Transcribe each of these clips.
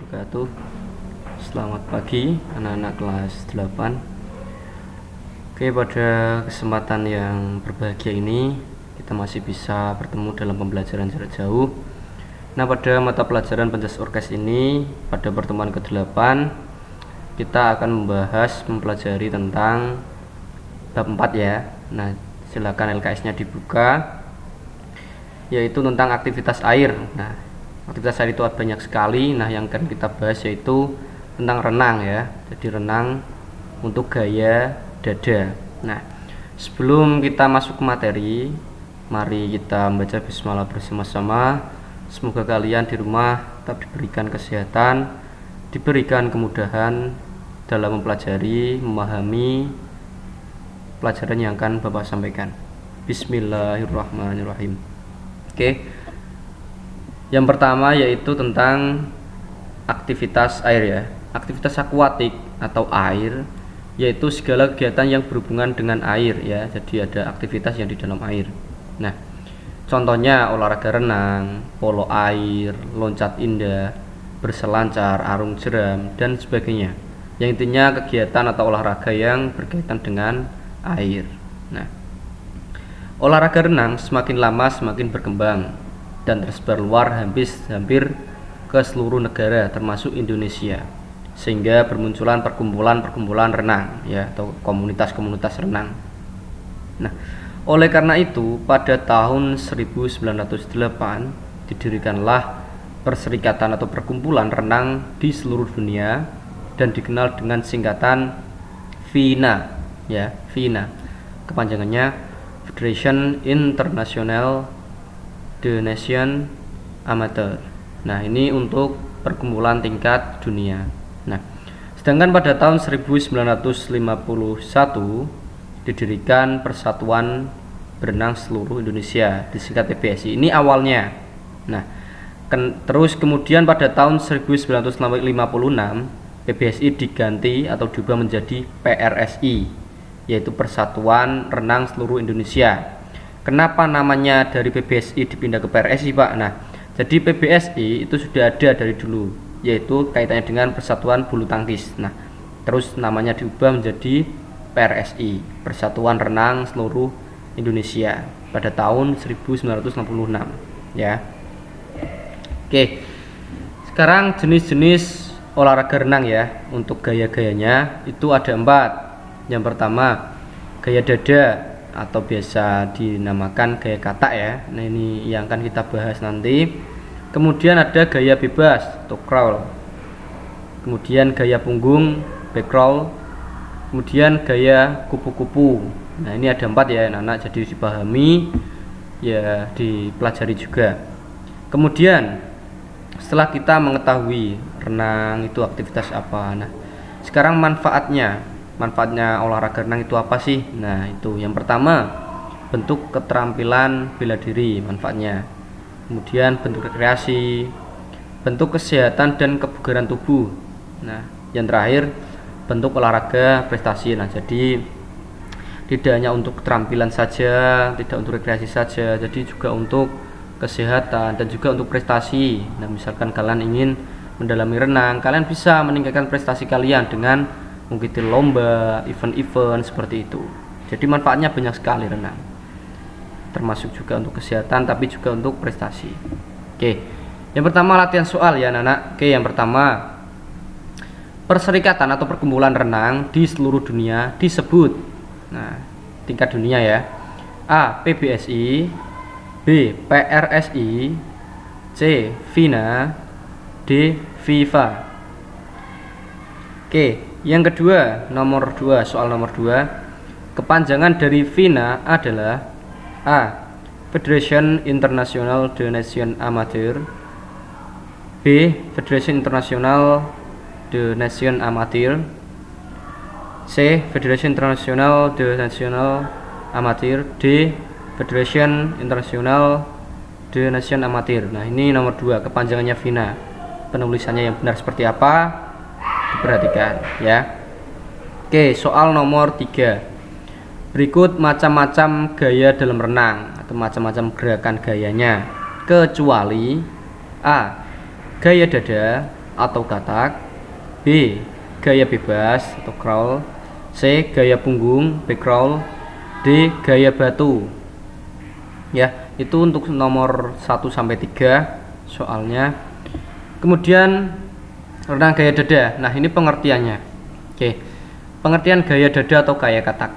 wabarakatuh. Selamat pagi anak-anak kelas 8. Oke, pada kesempatan yang berbahagia ini kita masih bisa bertemu dalam pembelajaran jarak jauh. Nah, pada mata pelajaran penjas orkes ini pada pertemuan ke-8 kita akan mempelajari tentang bab 4 ya. Nah, silakan LKS-nya dibuka, yaitu tentang aktivitas air. Nah, aktivitas air itu banyak sekali. Nah, yang akan kita bahas yaitu tentang renang ya. Jadi renang untuk gaya dada. Nah, sebelum kita masuk ke materi, mari kita membaca bismillah bersama-sama. Semoga kalian di rumah tetap diberikan kesehatan, diberikan kemudahan dalam mempelajari, memahami pelajaran yang akan Bapak sampaikan. Bismillahirrahmanirrahim. Oke. Yang pertama yaitu tentang aktivitas air ya. Aktivitas akuatik atau air yaitu segala kegiatan yang berhubungan dengan air ya. Jadi ada aktivitas yang di dalam air. Nah, contohnya olahraga renang, polo air, loncat indah, berselancar, arung jeram, dan sebagainya. Yang intinya kegiatan atau olahraga yang berkaitan dengan air. Nah, olahraga renang semakin lama semakin berkembang dan tersebar luar hampir ke seluruh negara termasuk Indonesia, sehingga bermunculan perkumpulan-perkumpulan renang ya, atau komunitas-komunitas renang. Nah, oleh karena itu pada tahun 1908 didirikanlah perserikatan atau perkumpulan renang di seluruh dunia dan dikenal dengan singkatan FINA ya, FINA. Kepanjangannya Federation International de Nation Amateur. Nah, ini untuk perkumpulan tingkat dunia. Nah, sedangkan pada tahun 1951 didirikan Persatuan Berenang Seluruh Indonesia, disingkat PBSI. Ini awalnya. Nah, terus kemudian pada tahun 1956 PBSI diganti atau diubah menjadi PRSI, yaitu Persatuan Renang Seluruh Indonesia. Kenapa namanya dari PBSI dipindah ke PRSI, Pak? Nah, jadi PBSI itu sudah ada dari dulu, yaitu kaitannya dengan Persatuan Bulu Tangkis. Nah, terus namanya diubah menjadi PRSI, Persatuan Renang Seluruh Indonesia, pada tahun 1966 ya. Oke. Sekarang jenis-jenis olahraga renang ya. Untuk gaya-gayanya itu ada 4. Yang pertama, gaya dada atau biasa dinamakan gaya katak ya. Nah, ini yang akan kita bahas nanti. Kemudian ada gaya bebas atau crawl. Kemudian gaya punggung, back crawl. Kemudian gaya kupu-kupu. Nah, ini ada 4 ya anak-anak, jadi dipahami ya, dipelajari juga. Kemudian setelah kita mengetahui renang itu aktivitas apa, nah sekarang manfaatnya olahraga renang itu apa sih? Nah, itu yang pertama, bentuk keterampilan bela diri manfaatnya. Kemudian bentuk rekreasi, bentuk kesehatan dan kebugaran tubuh. Nah, yang terakhir bentuk olahraga prestasi. Nah, jadi tidak hanya untuk keterampilan saja, tidak untuk rekreasi saja, jadi juga untuk kesehatan dan juga untuk prestasi. Nah, misalkan kalian ingin mendalami renang, kalian bisa meningkatkan prestasi kalian dengan mengikuti lomba, event-event seperti itu. Jadi manfaatnya banyak sekali renang, termasuk juga untuk kesehatan tapi juga untuk prestasi. Oke, yang pertama latihan soal ya anak-anak. Oke, yang pertama, perserikatan atau perkumpulan renang di seluruh dunia disebut, nah tingkat dunia ya, A. PBSI, B. PRSI, C. FINA, D. FIFA. Oke, yang kedua, nomor 2, soal nomor 2. Kepanjangan dari FINA adalah A. Federation International de Nation Amateur, B. Federation International de Nation Amateur, C. Federation International de National Amateur, D. Federation International de Nation Amateur. Nah, ini nomor 2, kepanjangannya FINA. Penulisannya yang benar seperti apa? Diperhatikan ya. Oke, soal nomor 3. Berikut macam-macam gaya dalam renang atau macam-macam gerakan gayanya, kecuali A. Gaya dada, atau katak, B. gaya bebas atau crawl, C. gaya punggung back crawl, D. gaya batu. Ya, itu untuk nomor 1 sampai 3 soalnya. Kemudian renang gaya dada. Nah, ini pengertiannya. Oke. Pengertian gaya dada atau gaya katak,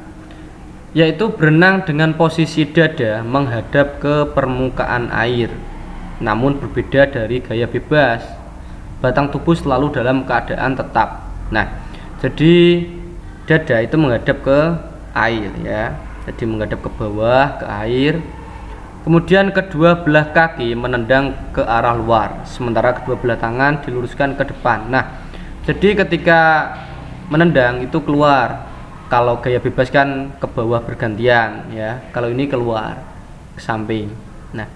yaitu berenang dengan posisi dada menghadap ke permukaan air, namun berbeda dari gaya bebas. Batang tubuh selalu dalam keadaan tetap. Nah, jadi dada itu menghadap ke air ya. Jadi menghadap ke bawah ke air. Kemudian kedua belah kaki menendang ke arah luar, sementara kedua belah tangan diluruskan ke depan. Nah, jadi ketika menendang itu keluar. Kalau gaya bebas kan ke bawah bergantian ya. Kalau ini keluar ke samping. Nah,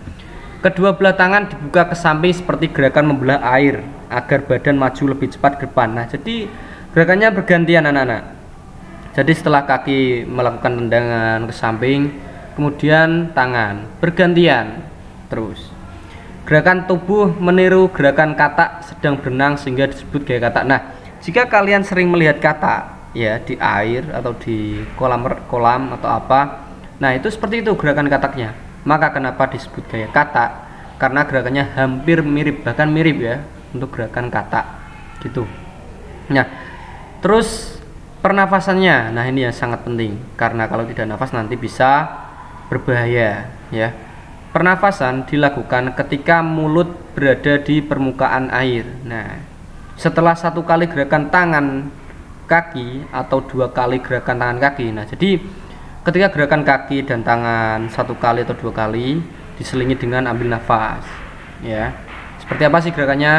kedua belah tangan dibuka ke samping seperti gerakan membelah air agar badan maju lebih cepat ke depan. Nah, jadi gerakannya bergantian anak-anak. Jadi setelah kaki melakukan tendangan ke samping, kemudian tangan bergantian terus. Gerakan tubuh meniru gerakan katak sedang berenang sehingga disebut gaya katak. Nah, jika kalian sering melihat katak ya di air atau di kolam atau apa, nah itu seperti itu gerakan kataknya. Maka kenapa disebut gaya katak? Karena gerakannya hampir mirip, bahkan mirip ya untuk gerakan katak gitu. Nah, terus pernafasannya, nah ini yang sangat penting karena kalau tidak nafas nanti bisa berbahaya ya. Pernafasan dilakukan ketika mulut berada di permukaan air. Nah, setelah 1 kali gerakan tangan kaki atau 2 kali gerakan tangan kaki. Nah, jadi ketika gerakan kaki dan tangan 1 kali atau 2 kali diselingi dengan ambil nafas ya. Seperti apa sih gerakannya?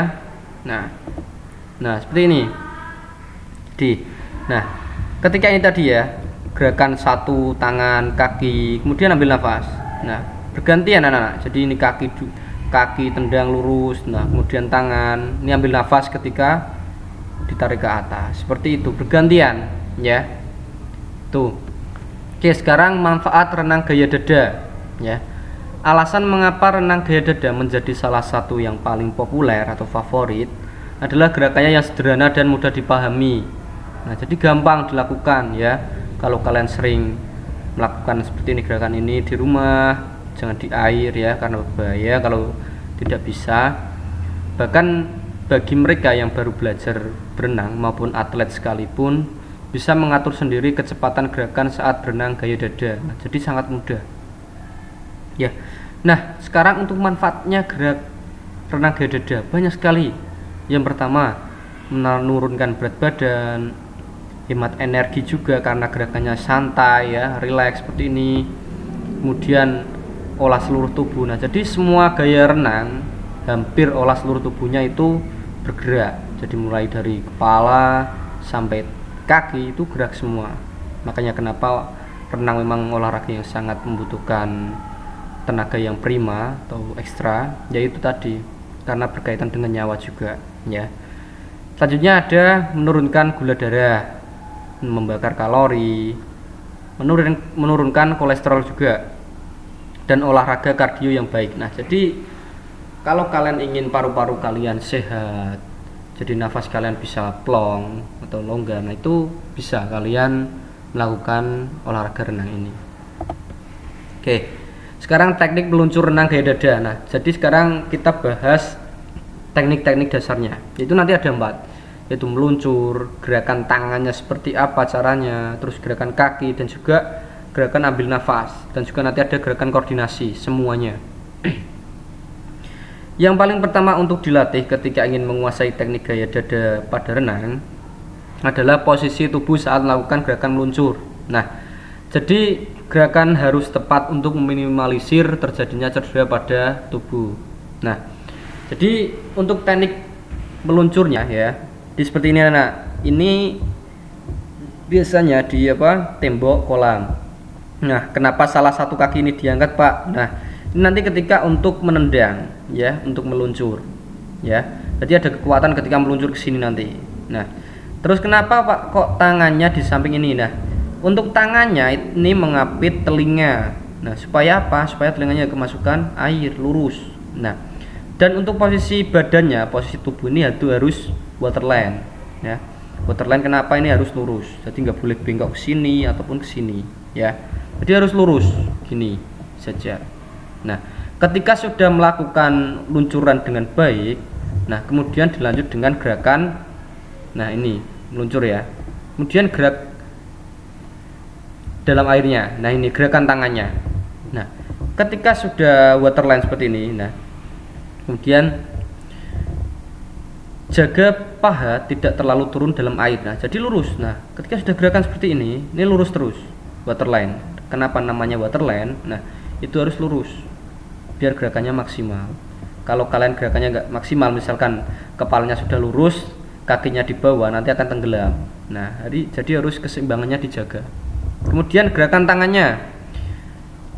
Nah seperti ini. Nah, ketika ini tadi ya, gerakan 1 tangan kaki, kemudian ambil nafas. Nah, bergantian anak-anak. Jadi ini kaki tendang lurus, nah kemudian tangan, ini ambil nafas ketika ditarik ke atas. Seperti itu, bergantian ya. Tuh. Oke, sekarang manfaat renang gaya dada ya. Alasan mengapa renang gaya dada menjadi salah satu yang paling populer atau favorit adalah gerakannya yang sederhana dan mudah dipahami. Nah, jadi gampang dilakukan ya. Kalau kalian sering melakukan seperti ini gerakan ini di rumah, jangan di air ya karena berbahaya kalau tidak bisa. Bahkan bagi mereka yang baru belajar berenang maupun atlet sekalipun bisa mengatur sendiri kecepatan gerakan saat berenang gaya dada. Nah, jadi sangat mudah. Ya. Nah, sekarang untuk manfaatnya gerak renang gaya dada banyak sekali. Yang pertama, menurunkan berat badan, hemat energi juga karena gerakannya santai ya, rileks seperti ini. Kemudian olah seluruh tubuh. Nah, jadi semua gaya renang hampir olah seluruh tubuhnya itu bergerak. Jadi mulai dari kepala sampai kaki itu gerak semua. Makanya kenapa renang memang olahraga yang sangat membutuhkan tenaga yang prima atau ekstra, yaitu tadi karena berkaitan dengan nyawa juga ya. Selanjutnya ada menurunkan gula darah, membakar kalori, menurunkan kolesterol juga, dan olahraga kardio yang baik. Nah, jadi kalau kalian ingin paru-paru kalian sehat, jadi nafas kalian bisa plong atau longgar, nah itu bisa kalian melakukan olahraga renang ini. Oke, sekarang teknik meluncur renang gaya dada. Nah, jadi sekarang kita bahas teknik-teknik dasarnya. Itu nanti ada 4, yaitu meluncur, gerakan tangannya seperti apa caranya, terus gerakan kaki dan juga gerakan ambil nafas, dan juga nanti ada gerakan koordinasi semuanya. Yang paling pertama untuk dilatih ketika ingin menguasai teknik gaya dada pada renang adalah posisi tubuh saat melakukan gerakan meluncur. Nah, jadi gerakan harus tepat untuk meminimalisir terjadinya cedera pada tubuh. Nah, jadi untuk teknik meluncurnya ya, di seperti ini anak. Ini biasanya di tembok kolam. Nah, kenapa salah satu kaki ini diangkat, Pak? Nah, ini nanti ketika untuk menendang ya, untuk meluncur ya. Jadi ada kekuatan ketika meluncur ke sini nanti. Nah, terus kenapa Pak kok tangannya di samping ini? Nah, untuk tangannya ini mengapit telinga. Nah, supaya apa? Supaya telinganya kemasukan air lurus. Nah, Dan untuk posisi badannya, posisi tubuh ini itu harus waterline ya. Waterline kenapa ini harus lurus, jadi nggak boleh bengkok ke sini ataupun ke sini ya. Jadi harus lurus gini saja. Nah, ketika sudah melakukan luncuran dengan baik, nah kemudian dilanjut dengan gerakan, nah ini meluncur ya, kemudian gerak dalam airnya, nah ini gerakan tangannya. Nah, ketika sudah waterline seperti ini, nah kemudian jaga paha tidak terlalu turun dalam air, nah jadi lurus. Nah, ketika sudah gerakan seperti ini lurus terus waterline. Kenapa namanya waterline? Nah, itu harus lurus biar gerakannya maksimal. Kalau kalian gerakannya nggak maksimal, misalkan kepalanya sudah lurus, kakinya di bawah, nanti akan tenggelam. Nah, jadi harus keseimbangannya dijaga. Kemudian gerakan tangannya,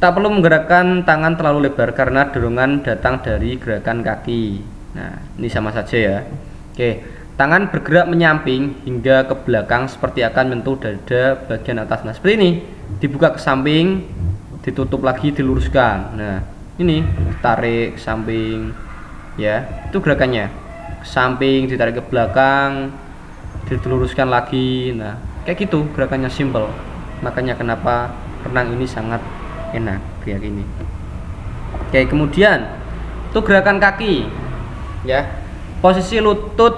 tak perlu menggerakkan tangan terlalu lebar karena dorongan datang dari gerakan kaki. Nah, ini sama saja ya. Oke, tangan bergerak menyamping hingga ke belakang seperti akan menyentuh dada bagian atas. Nah, seperti ini, dibuka ke samping, ditutup lagi, diluruskan. Nah, ini tarik ke samping ya, itu gerakannya. Ke samping, ditarik ke belakang, diluruskan lagi. Nah, kayak gitu gerakannya, simple. Makanya kenapa renang ini sangat enak kayak gini. Oke, kemudian itu gerakan kaki ya. Posisi lutut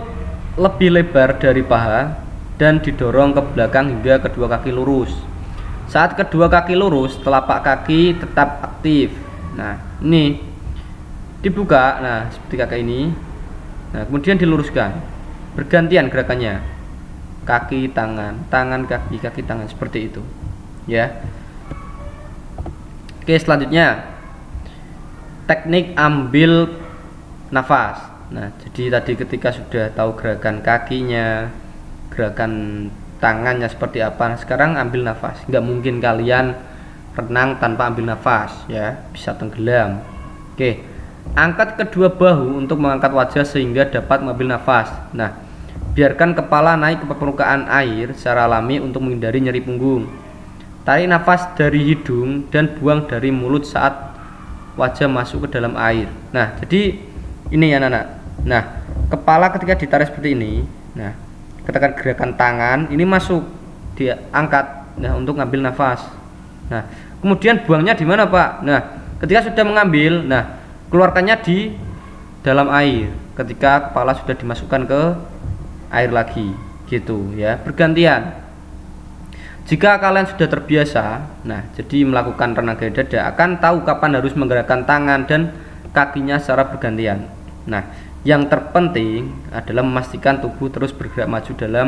lebih lebar dari paha dan didorong ke belakang hingga kedua kaki lurus. Saat kedua kaki lurus, telapak kaki tetap aktif. Nah, ini dibuka, nah seperti kakak ini. Nah, kemudian diluruskan, bergantian gerakannya, kaki tangan, tangan kaki, kaki tangan, seperti itu ya. Oke, selanjutnya teknik ambil nafas. Nah, jadi tadi ketika sudah tahu gerakan kakinya, gerakan tangannya seperti apa, sekarang ambil nafas. Nggak mungkin kalian renang tanpa ambil nafas ya, bisa tenggelam. Oke, angkat kedua bahu untuk mengangkat wajah sehingga dapat mengambil nafas. Nah, biarkan kepala naik ke permukaan air secara alami untuk menghindari nyeri punggung. Tarik nafas dari hidung dan buang dari mulut saat wajah masuk ke dalam air. Nah, jadi ini ya anak-anak. Nah, kepala ketika ditarik seperti ini, nah ketika gerakan tangan ini masuk, diangkat, nah untuk ngambil nafas. Nah, kemudian buangnya di mana Pak? Nah, ketika sudah mengambil, nah keluarkannya di dalam air. Ketika kepala sudah dimasukkan ke air lagi, gitu ya, bergantian. Jika kalian sudah terbiasa, nah jadi melakukan renang gaya dada, akan tahu kapan harus menggerakkan tangan dan kakinya secara bergantian. Nah, yang terpenting adalah memastikan tubuh terus bergerak maju dalam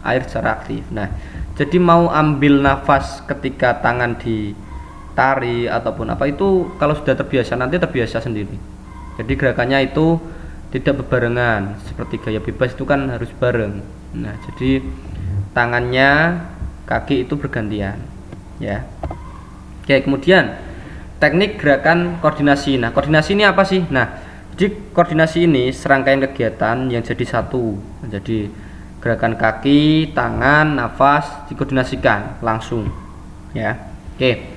air secara aktif. Nah, jadi mau ambil nafas ketika tangan ditarik ataupun apa itu, kalau sudah terbiasa nanti terbiasa sendiri. Jadi gerakannya itu tidak berbarengan, seperti gaya bebas itu kan harus bareng. Nah, jadi tangannya, kaki itu bergantian ya. Oke, kemudian teknik gerakan koordinasi. Nah, koordinasi ini apa sih? Nah, jadi koordinasi ini serangkaian kegiatan yang jadi satu. Jadi gerakan kaki, tangan, nafas dikoordinasikan langsung ya. Oke,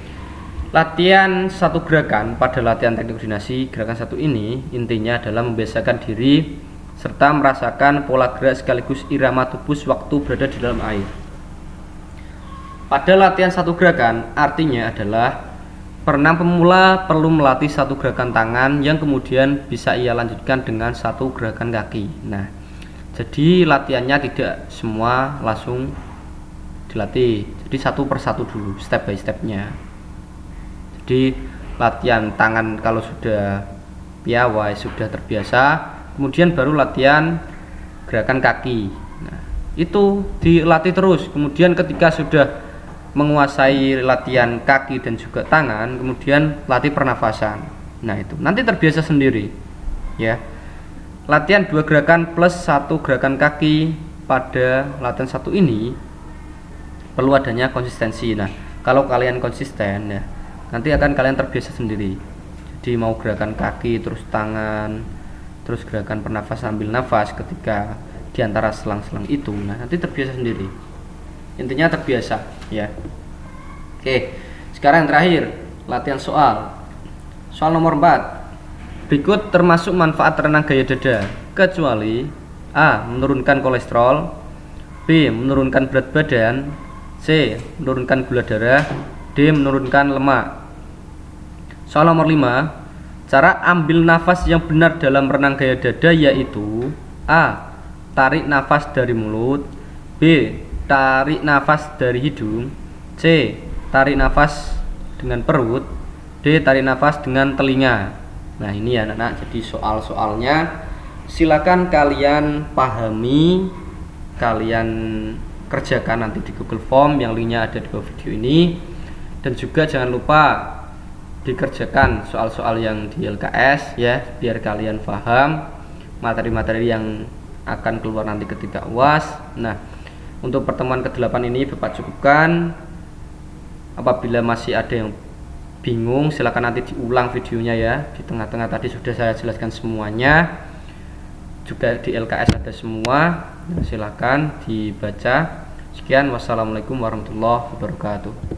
latihan satu gerakan. Pada latihan teknik koordinasi gerakan satu ini intinya adalah membiasakan diri serta merasakan pola gerak sekaligus irama tubuh waktu berada di dalam air. Pada latihan satu gerakan artinya adalah perenang pemula perlu melatih satu gerakan tangan yang kemudian bisa ia lanjutkan dengan satu gerakan kaki. Nah, jadi latihannya tidak semua langsung dilatih, jadi satu persatu dulu, step by stepnya. Jadi latihan tangan kalau sudah piawai, sudah terbiasa, kemudian baru latihan gerakan kaki. Nah, itu dilatih terus. Kemudian ketika sudah menguasai latihan kaki dan juga tangan, kemudian latih pernafasan. Nah, itu nanti terbiasa sendiri ya. Latihan dua gerakan plus satu gerakan kaki pada latihan satu ini perlu adanya konsistensi. Nah, kalau kalian konsisten ya, nanti akan kalian terbiasa sendiri. Jadi mau gerakan kaki terus tangan, terus gerakan pernafasan ambil nafas ketika diantara selang-selang itu, nah nanti terbiasa sendiri. Intinya terbiasa ya. Oke, sekarang yang terakhir latihan soal nomor 4. Berikut termasuk manfaat renang gaya dada, kecuali A. Menurunkan kolesterol, B. Menurunkan berat badan, C. Menurunkan gula darah, D. Menurunkan lemak. Soal nomor 5, cara ambil nafas yang benar dalam renang gaya dada yaitu A. Tarik nafas dari mulut, B. Tarik nafas dari hidung, C. Tarik nafas dengan perut, D. Tarik nafas dengan telinga. Nah ini ya anak-anak, jadi soal-soalnya silakan kalian pahami, kalian kerjakan nanti di Google Form yang linknya ada di bawah video ini. Dan juga jangan lupa dikerjakan soal-soal yang di LKS ya, biar kalian paham materi-materi yang akan keluar nanti ketika UAS. Nah untuk pertemuan ke-8 ini Bapak cukupkan. Apabila masih ada yang bingung silakan nanti diulang videonya ya, di tengah-tengah tadi sudah saya jelaskan semuanya, juga di LKS ada semua. Silakan dibaca. Sekian, wassalamualaikum warahmatullahi wabarakatuh.